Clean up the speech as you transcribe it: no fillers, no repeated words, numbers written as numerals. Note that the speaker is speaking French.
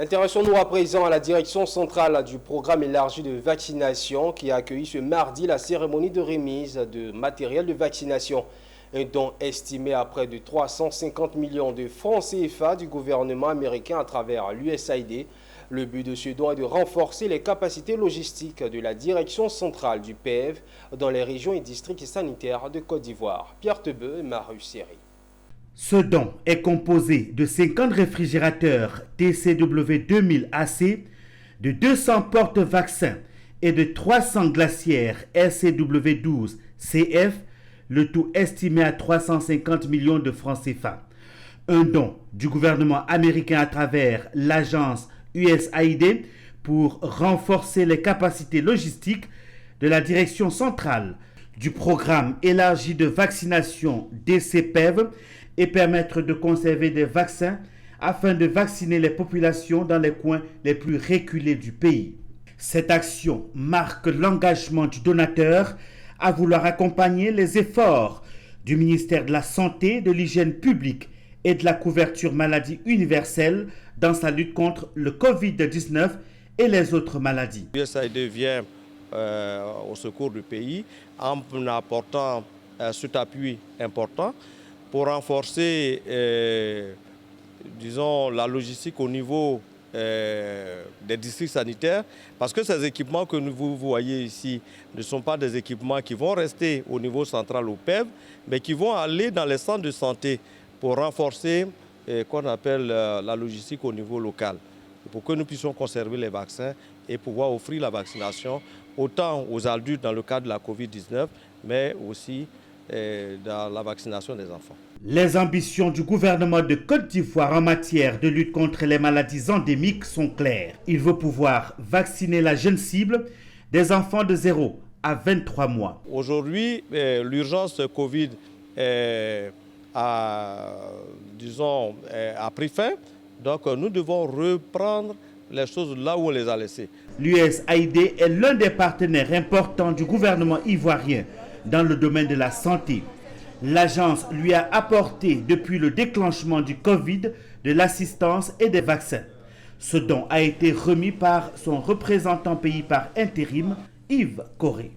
Intéressons-nous à présent à la direction centrale du programme élargi de vaccination qui a accueilli ce mardi la cérémonie de remise de matériel de vaccination. Un don estimé à près de 350 millions de francs CFA du gouvernement américain à travers l'USAID. Le but de ce don est de renforcer les capacités logistiques de la direction centrale du PEV dans les régions et districts sanitaires de Côte d'Ivoire. Pierre Tebeu et Marius Seri. Ce don est composé de 50 réfrigérateurs TCW 2000 AC, de 200 porte-vaccins et de 300 glacières RCW 12 CF, le tout estimé à 350 millions de francs CFA. Un don du gouvernement américain à travers l'agence USAID pour renforcer les capacités logistiques de la direction centrale du programme élargi de vaccination DCPEV et permettre de conserver des vaccins afin de vacciner les populations dans les coins les plus reculés du pays. Cette action marque l'engagement du donateur à vouloir accompagner les efforts du ministère de la Santé, de l'Hygiène publique et de la couverture maladie universelle dans sa lutte contre le Covid-19 et les autres maladies. USAID vient au secours du pays en apportant cet appui important pour renforcer la logistique au niveau des districts sanitaires, parce que ces équipements que vous voyez ici ne sont pas des équipements qui vont rester au niveau central au PEV, mais qui vont aller dans les centres de santé pour renforcer qu'on appelle la logistique au niveau local, pour que nous puissions conserver les vaccins et pouvoir offrir la vaccination autant aux adultes dans le cadre de la Covid-19, mais aussi dans la vaccination des enfants. Les ambitions du gouvernement de Côte d'Ivoire en matière de lutte contre les maladies endémiques sont claires. Il veut pouvoir vacciner la jeune cible des enfants de 0 à 23 mois. Aujourd'hui, l'urgence Covid a pris fin, donc nous devons reprendre les choses là où on les a laissées. L'USAID est l'un des partenaires importants du gouvernement ivoirien dans le domaine de la santé. L'agence lui a apporté depuis le déclenchement du Covid de l'assistance et des vaccins. Ce don a été remis par son représentant pays par intérim, Yves Corré.